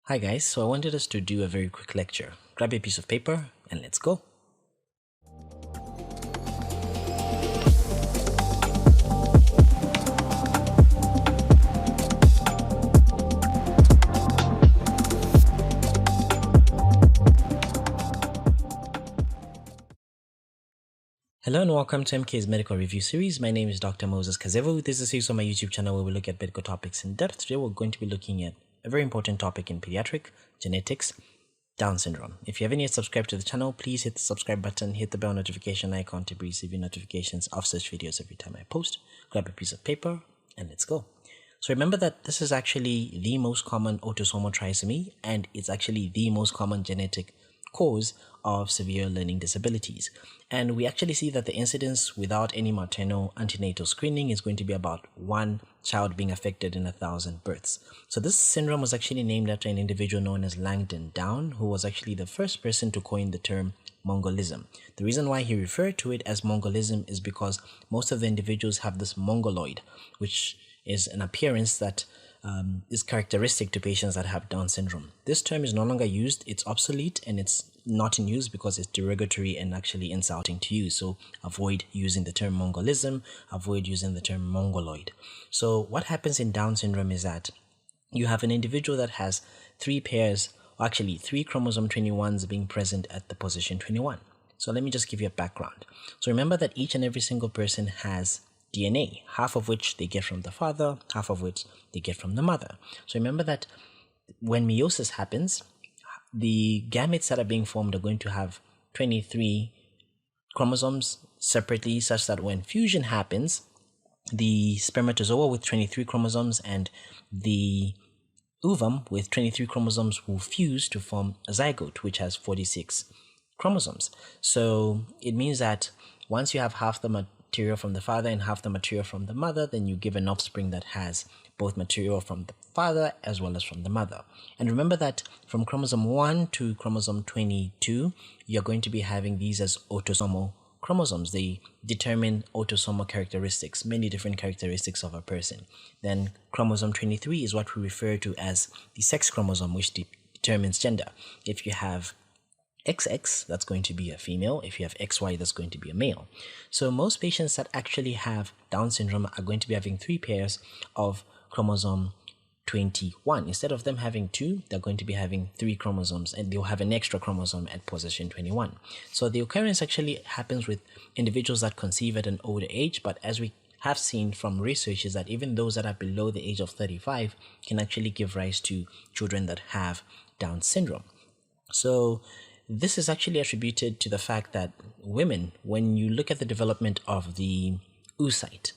Hi guys, so I wanted us to do a very quick lecture. Grab a piece of paper and let's go. Hello and welcome to MK's Medical Review Series. My name is Dr. Moses Kazevu. This is a series on my YouTube channel where we look at medical topics in depth. Today we're going to be looking at a very important topic in pediatric genetics, Down syndrome. If you haven't yet subscribed to the channel, please hit the subscribe button, hit the bell notification icon to receive notifications of such videos every time I post. Grab a piece of paper and let's go. So remember that this is actually the most common autosomal trisomy, and it's actually the most common genetic cause of severe learning disabilities. And we actually see that the incidence without any maternal antenatal screening is going to be about one child being affected in 1,000 births. So this syndrome was actually named after an individual known as Langdon Down, who was actually the first person to coin the term Mongolism. The reason why he referred to it as Mongolism is because most of the individuals have this mongoloid, which is an appearance that is characteristic to patients that have Down syndrome. This term is no longer used, it's obsolete, and it's not in use because it's derogatory and actually insulting to you. So avoid using the term Mongolism, avoid using the term Mongoloid. So what happens in Down syndrome is that you have an individual that has three chromosome 21s being present at the position 21. So let me just give you a background. So remember that each and every single person has DNA, half of which they get from the father, half of which they get from the mother. So remember that when meiosis happens, the gametes that are being formed are going to have 23 chromosomes separately, such that when fusion happens, the spermatozoa with 23 chromosomes and the ovum with 23 chromosomes will fuse to form a zygote, which has 46 chromosomes. So it means that once you have half the material from the father and half the material from the mother, then you give an offspring that has both material from the father as well as from the mother. And remember that from chromosome 1 to chromosome 22, you're going to be having these as autosomal chromosomes. They determine autosomal characteristics, many different characteristics of a person. Then chromosome 23 is what we refer to as the sex chromosome, which determines gender. If you have XX, that's going to be a female. If you have XY, that's going to be a male. So most patients that actually have Down syndrome are going to be having three pairs of chromosome 21. Instead of them having two, they're going to be having three chromosomes, and they'll have an extra chromosome at position 21. So the occurrence actually happens with individuals that conceive at an older age, but as we have seen from research is that even those that are below the age of 35 can actually give rise to children that have Down syndrome. So this is actually attributed to the fact that women, when you look at the development of the oocyte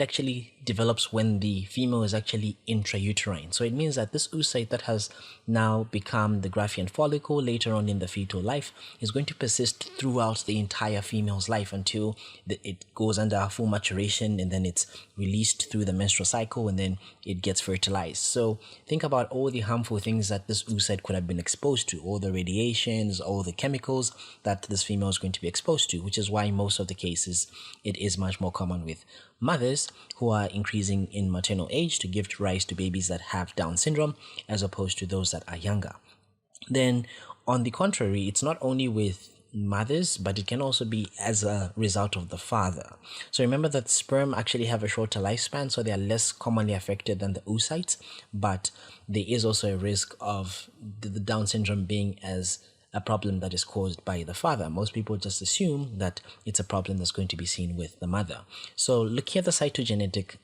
actually develops when the female is actually intrauterine. So it means that this oocyte that has now become the Graafian follicle later on in the fetal life is going to persist throughout the entire female's life until it goes under full maturation, and then it's released through the menstrual cycle, and then it gets fertilized. So think about all the harmful things that this oocyte could have been exposed to, all the radiations, all the chemicals that this female is going to be exposed to, which is why in most of the cases it is much more common with mothers who are increasing in maternal age to give rise to babies that have Down syndrome as opposed to those that are younger. Then on the contrary, it's not only with mothers, but it can also be as a result of the father. So remember that sperm actually have a shorter lifespan, so they are less commonly affected than the oocytes, but there is also a risk of the Down syndrome being as a problem that is caused by the father. Most people just assume that it's a problem that's going to be seen with the mother. So looking at the cytogenetic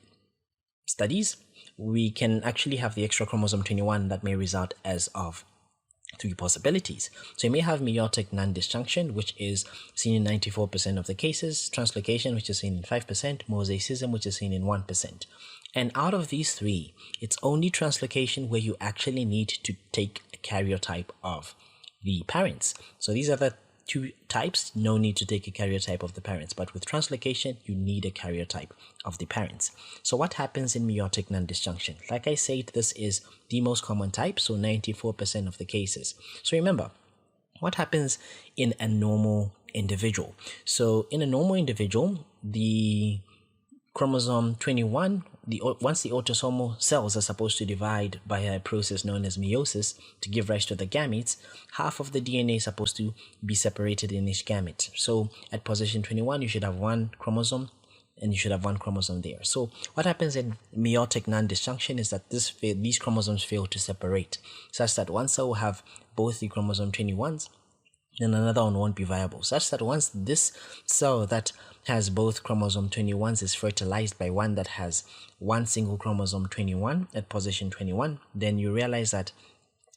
studies, we can actually have the extra chromosome 21 that may result as of three possibilities. So you may have meiotic non-disjunction, which is seen in 94% of the cases, translocation, which is seen in 5%, mosaicism, which is seen in 1%. And out of these three, it's only translocation where you actually need to take a karyotype of the parents. So these are the two types, no need to take a karyotype of the parents, but with translocation you need a karyotype of the parents. So what happens in meiotic non-disjunction? Like I said, this is the most common type, so 94% of the cases. So remember, what happens in a normal individual? So in a normal individual, the chromosome 21 once the autosomal cells are supposed to divide by a process known as meiosis to give rise to the gametes, half of the DNA is supposed to be separated in each gamete. So at position 21, you should have one chromosome, and you should have one chromosome there. So what happens in meiotic non-disjunction is that these chromosomes fail to separate, such that one cell will have both the chromosome 21s, and another one won't be viable, such that once this cell that has both chromosome 21s is fertilized by one that has one single chromosome 21 at position 21, then you realize that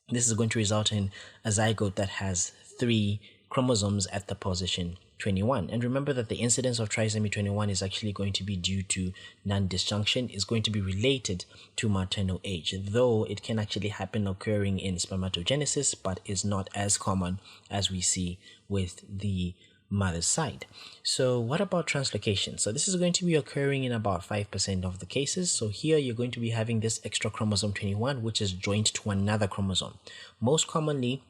this is going to result in a zygote that has 3 chromosomes at the position 21. And remember that the incidence of trisomy 21 is actually going to be due to non-disjunction, is going to be related to maternal age, though it can actually happen occurring in spermatogenesis, but is not as common as we see with the mother's side. So what about translocation? So this is going to be occurring in about 5% of the cases. So here you're going to be having this extra chromosome 21, which is joined to another chromosome. Most commonly,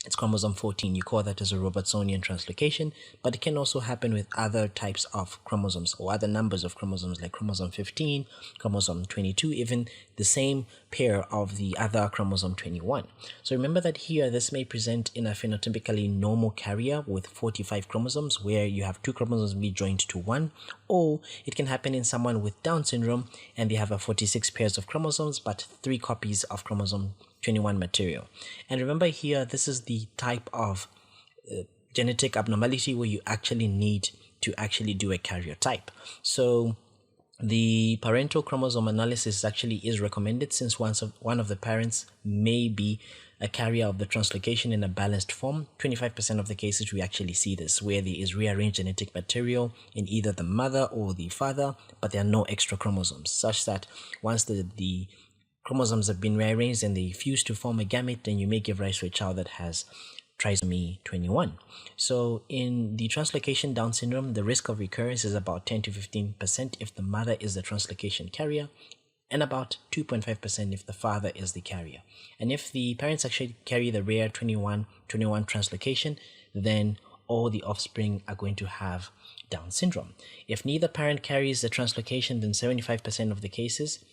it's chromosome 14. You call that as a Robertsonian translocation, but it can also happen with other types of chromosomes or other numbers of chromosomes like chromosome 15, chromosome 22, even the same pair of the other chromosome 21. So remember that here this may present in a phenotypically normal carrier with 45 chromosomes where you have 2 chromosomes be joined to one, or it can happen in someone with Down syndrome and they have a 46 pairs of chromosomes but 3 copies of chromosome 21 material. And remember here, this is the type of genetic abnormality where you actually need to actually do a karyotype. So the parental chromosome analysis actually is recommended, since one of the parents may be a carrier of the translocation in a balanced form. 25% of the cases we actually see this, where there is rearranged genetic material in either the mother or the father, but there are no extra chromosomes, such that once the chromosomes have been rearranged and they fuse to form a gamete, then you may give rise to a child that has trisomy 21. So in the translocation Down syndrome, the risk of recurrence is about 10 to 15% if the mother is the translocation carrier, and about 2.5% if the father is the carrier. And if the parents actually carry the rare 21 translocation, then all the offspring are going to have Down syndrome. If neither parent carries the translocation, then 75% of the cases,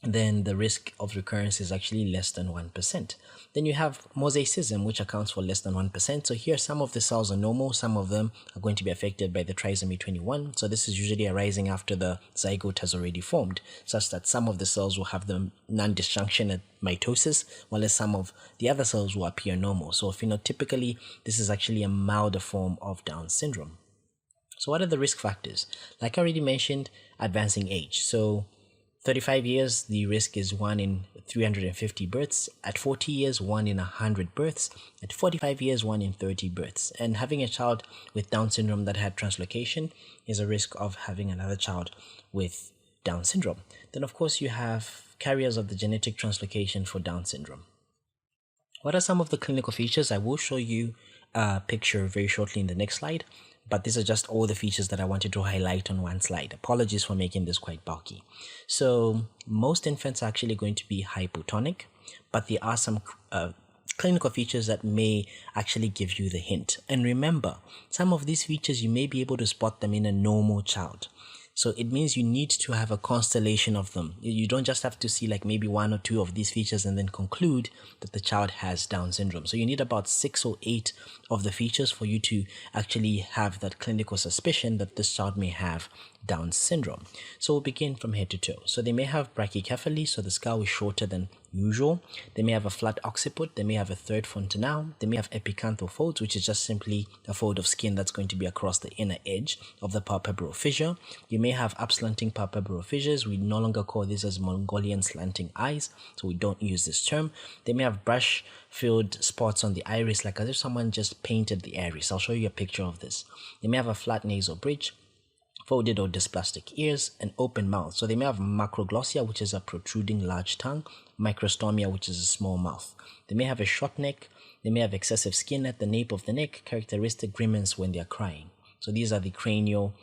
then the risk of recurrence is actually less than 1%. Then you have mosaicism, which accounts for less than 1%. So here some of the cells are normal, some of them are going to be affected by the trisomy 21. So this is usually arising after the zygote has already formed, such that some of the cells will have the non-disjunction at mitosis, while some of the other cells will appear normal. So phenotypically, this is actually a milder form of Down syndrome. So what are the risk factors? Like I already mentioned, advancing age. So 35 years, the risk is 1 in 350 births. At 40 years, 1 in 100 births. At 45 years, 1 in 30 births. And having a child with Down syndrome that had translocation is a risk of having another child with Down syndrome. Then, of course, you have carriers of the genetic translocation for Down syndrome. What are some of the clinical features? I will show you a picture very shortly in the next slide, but these are just all the features that I wanted to highlight on one slide. Apologies for making this quite bulky. So most infants are actually going to be hypotonic, but there are some clinical features that may actually give you the hint. And remember, some of these features, you may be able to spot them in a normal child. So it means you need to have a constellation of them. You don't just have to see like maybe 1 or 2 of these features and then conclude that the child has Down syndrome. So you need about 6 or 8 of the features for you to actually have that clinical suspicion that this child may have Down syndrome. So we'll begin from head to toe. So they may have brachycephaly, so the skull is shorter than usual. They may have a flat occiput. They may have a third fontanelle. They may have epicanthal folds, which is just simply a fold of skin that's going to be across the inner edge of the palpebral fissure. You may have upslanting palpebral fissures. We no longer call this as Mongolian slanting eyes, so we don't use this term. They may have brush-filled spots on the iris, like as if someone just painted the iris. I'll show you a picture of this. They may have a flat nasal bridge, folded or dysplastic ears, and open mouth. So they may have macroglossia, which is a protruding large tongue, microstomia, which is a small mouth. They may have a short neck. They may have excessive skin at the nape of the neck, characteristic grimace when they are crying. So these are the cranial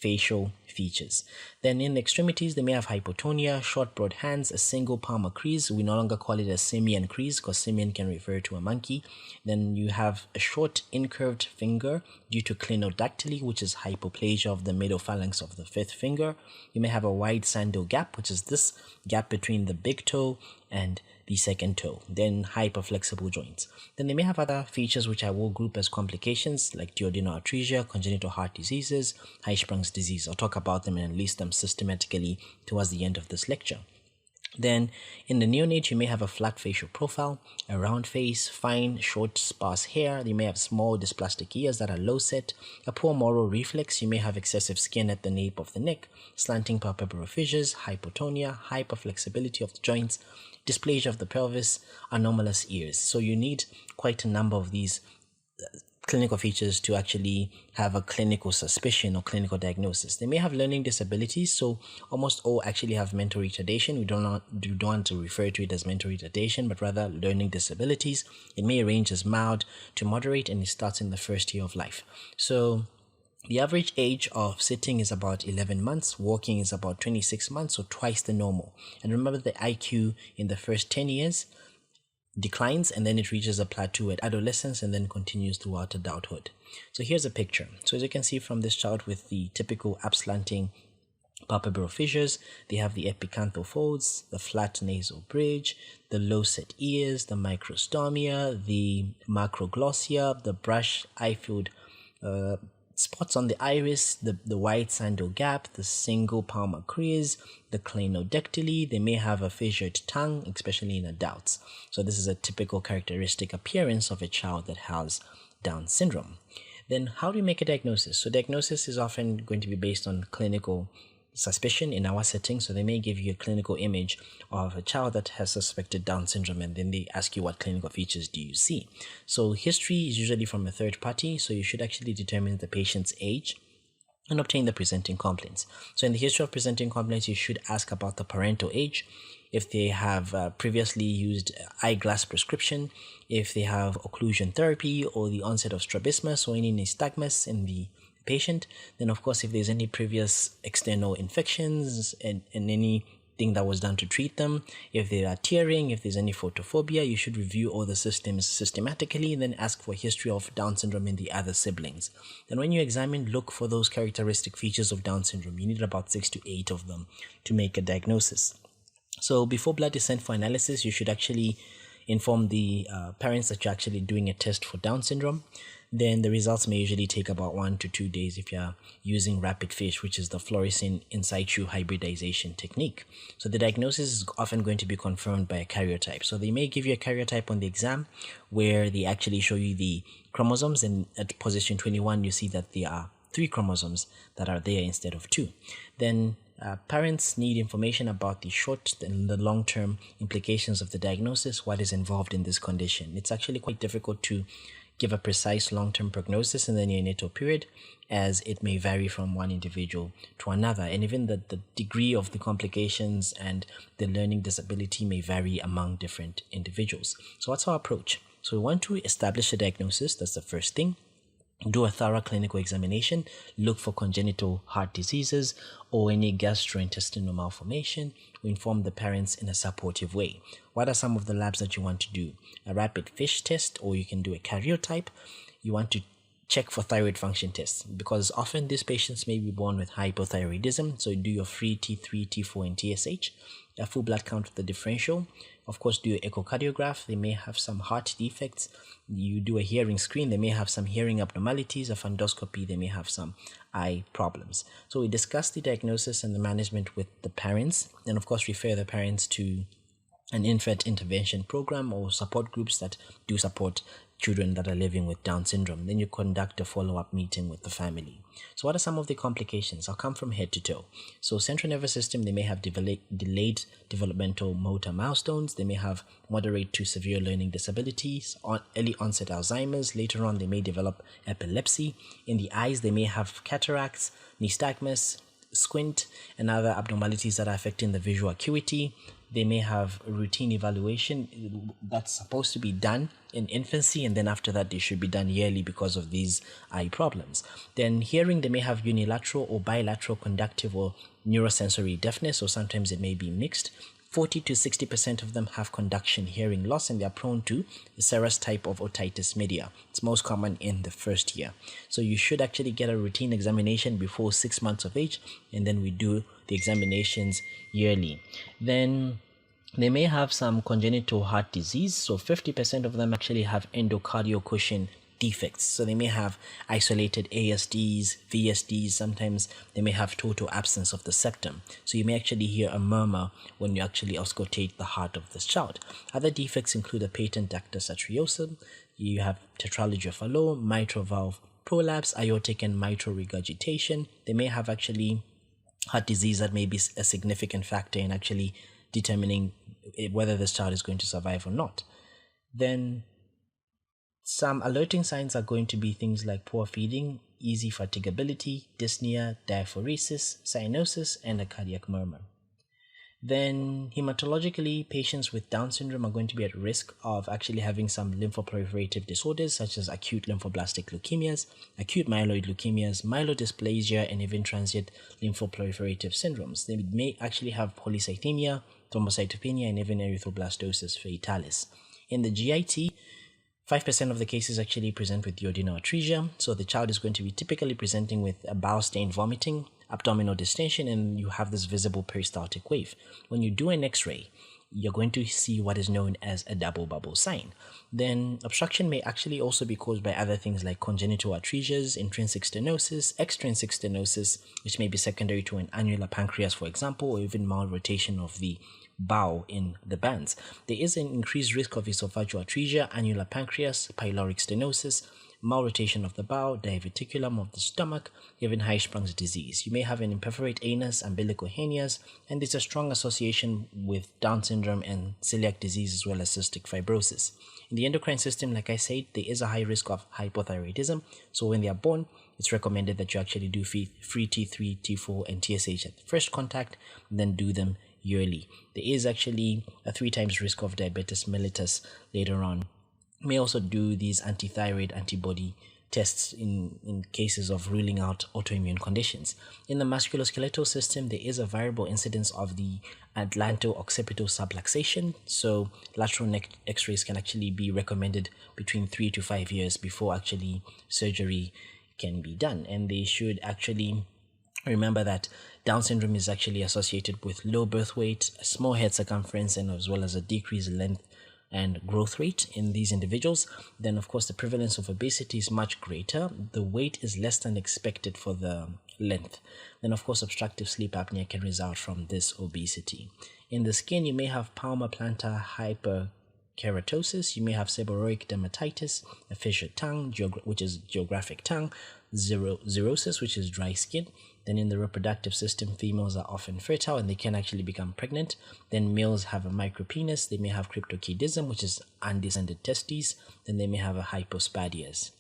facial features. Then in the extremities, they may have hypotonia, short broad hands, a single palmar crease. We no longer call it a simian crease because simian can refer to a monkey. Then you have a short incurved finger due to clinodactyly, which is hypoplasia of the middle phalanx of the fifth finger. You may have a wide sandal gap, which is this gap between the big toe and the second toe. Then hyperflexible joints. Then they may have other features which I will group as complications like duodenal atresia, congenital heart diseases, Hirschsprung's disease. I'll talk about them and list them systematically towards the end of this lecture. Then in the neonate, you may have a flat facial profile, a round face, fine, short, sparse hair. You may have small dysplastic ears that are low set, a poor moral reflex. You may have excessive skin at the nape of the neck, slanting palpebral fissures, hypotonia, hyperflexibility of the joints, dysplasia of the pelvis, anomalous ears. So you need quite a number of these clinical features to actually have a clinical suspicion or clinical diagnosis. They may have learning disabilities, so almost all actually have mental retardation. We don't want to refer to it as mental retardation, but rather learning disabilities. It may range as mild to moderate, and it starts in the first year of life. So the average age of sitting is about 11 months, walking is about 26 months, so twice the normal. And remember, the IQ in the first 10 years declines, and then it reaches a plateau at adolescence and then continues throughout adulthood. So here's a picture. So as you can see from this chart, with the typical upslanting palpebral fissures, they have the epicanthal folds, the flat nasal bridge, the low set ears, the microstomia, the macroglossia, the brush eye-filled spots on the iris, the wide sandal gap, the single palmar crease, the clinodactyly. They may have a fissured tongue, especially in adults. So this is a typical characteristic appearance of a child that has Down syndrome. Then how do you make a diagnosis? So diagnosis is often going to be based on clinical suspicion in our setting. So they may give you a clinical image of a child that has suspected Down syndrome, and then they ask you what clinical features do you see. So history is usually from a third party, so you should actually determine the patient's age and obtain the presenting complaints. So in the history of presenting complaints, you should ask about the parental age, if they have previously used eyeglass prescription, if they have occlusion therapy or the onset of strabismus or any nystagmus in the patient. Then of course, if there's any previous external infections and anything that was done to treat them, if they are tearing, if there's any photophobia, you should review all the systems systematically and then ask for a history of Down syndrome in the other siblings. Then when you examine, look for those characteristic features of Down syndrome. You need about 6 to 8 of them to make a diagnosis. So before blood is sent for analysis, you should actually inform the parents that you're actually doing a test for Down syndrome. Then the results may usually take about 1 to 2 days if you're using rapid FISH, which is the fluorescein in situ hybridization technique. So the diagnosis is often going to be confirmed by a karyotype. So they may give you a karyotype on the exam where they actually show you the chromosomes, and at position 21 you see that there are 3 chromosomes that are there instead of 2. Then parents need information about the short and the long-term implications of the diagnosis, what is involved in this condition. It's actually quite difficult to give a precise long-term prognosis in the neonatal period, as it may vary from one individual to another, and even the degree of the complications and the learning disability may vary among different individuals. So what's our approach? So we want to establish a diagnosis. That's the first thing. Do a thorough clinical examination, look for congenital heart diseases or any gastrointestinal malformation. We inform the parents in a supportive way. What are some of the labs that you want to do? A rapid FISH test, or you can do a karyotype. You want to check for thyroid function tests, because often these patients may be born with hypothyroidism. So you do your free T3, T4 and TSH, a full blood count of the differential. Of course, do your echocardiograph. They may have some heart defects. You do a hearing screen. They may have some hearing abnormalities. A fundoscopy. They may have some eye problems. So we discuss the diagnosis and the management with the parents, and of course refer the parents to an infant intervention program or support groups that do support children that are living with Down syndrome. Then you conduct a follow-up meeting with the family. So what are some of the complications? I'll come from head to toe. So central nervous system, they may have delayed developmental motor milestones. They may have moderate to severe learning disabilities, early onset Alzheimer's. Later on, they may develop epilepsy. In the eyes, they may have cataracts, nystagmus, squint, and other abnormalities that are affecting the visual acuity. they may have a routine evaluation that's supposed to be done in infancy, and then after that they should be done yearly because of these eye problems. Then hearing, they may have unilateral or bilateral conductive or neurosensory deafness, or sometimes it may be mixed. 40 to 60% of them have conduction hearing loss, and they are prone to the serous type of otitis media. It's most common in the first year. So you should actually get a routine examination before 6 months of age, and then we do the examinations yearly. Then they may have some congenital heart disease. So 50% of them actually have endocardial cushion defects. So they may have isolated ASDs, VSDs. Sometimes they may have total absence of the septum. So you may actually hear a murmur when you actually auscultate the heart of this child. Other defects include a patent ductus atriosum. You have tetralogy of Fallot, mitral valve prolapse, aortic and mitral regurgitation. They may have actually heart disease that may be a significant factor in actually determining whether this child is going to survive or not. Then some alerting signs are going to be things like poor feeding, easy fatigability, dyspnea, diaphoresis, cyanosis, and a cardiac murmur. Then hematologically, patients with Down syndrome are going to be at risk of actually having some lymphoproliferative disorders such as acute lymphoblastic leukemias, acute myeloid leukemias, myelodysplasia, and even transient lymphoproliferative syndromes. They may actually have polycythemia, thrombocytopenia, and even erythroblastosis fetalis. In the GIT, 5% of the cases actually present with duodenal atresia. So the child is going to be typically presenting with a bowel-stained vomiting, abdominal distension, and you have this visible peristaltic wave. When you do an X-ray, you're going to see what is known as a double bubble sign. Then obstruction may actually also be caused by other things like congenital atresias, intrinsic stenosis, extrinsic stenosis, which may be secondary to an annular pancreas, for example, or even malrotation of the bowel in the bands. There is an increased risk of esophageal atresia, annular pancreas, pyloric stenosis, malrotation of the bowel, diverticulum of the stomach, even Hirschsprung's disease. You may have an imperforate anus, umbilical hernias, and there's a strong association with Down syndrome and celiac disease as well as cystic fibrosis. In the endocrine system, like I said, there is a high risk of hypothyroidism. So when they are born, it's recommended that you actually do free T3, T4, and TSH at first contact, and then do them yearly. There is actually a 3 times risk of diabetes mellitus later on. You may also do these antithyroid antibody tests in cases of ruling out autoimmune conditions. In the musculoskeletal system, there is a variable incidence of the atlanto-occipital subluxation. So lateral neck x-rays can actually be recommended between 3 to 5 years before actually surgery can be done. And they should actually remember that Down syndrome is actually associated with low birth weight, a small head circumference, and as well as a decreased length and growth rate in these individuals. Then of course the prevalence of obesity is much greater. The weight is less than expected for the length. Then of course obstructive sleep apnea can result from this obesity. In the skin, you may have palmoplantar hyperkeratosis, you may have seborrheic dermatitis, a fissured tongue, which is geographic tongue, xerosis, which is dry skin. Then in the reproductive system, females are often fertile and they can actually become pregnant. Then males have a micropenis. They may have cryptorchidism, which is undescended testes. Then they may have a hypospadias.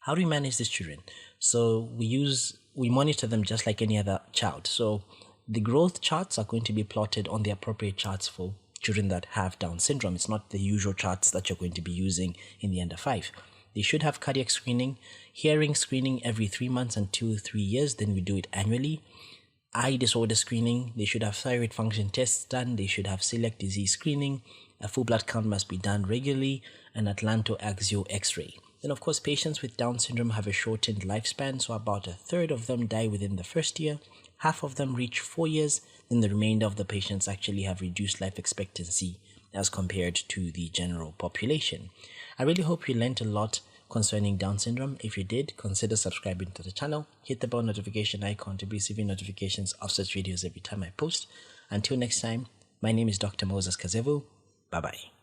How do we manage these children? So we monitor them just like any other child. So the growth charts are going to be plotted on the appropriate charts for children that have Down syndrome. It's not the usual charts that you're going to be using in the under 5. They should have cardiac screening, hearing screening every 3 months until 3 years. Then we do it annually. Eye disorder screening. They should have thyroid function tests done. They should have celiac disease screening. A full blood count must be done regularly. An atlantoaxial x-ray. Then of course, patients with Down syndrome have a shortened lifespan. So about 1/3 of them die within the first year. Half of them reach 4 years. Then the remainder of the patients actually have reduced life expectancy as compared to the general population. I really hope you learned a lot concerning Down syndrome. If you did, consider subscribing to the channel. Hit the bell notification icon to be receiving notifications of such videos every time I post. Until next time, my name is Dr. Moses Kazevu. Bye-bye.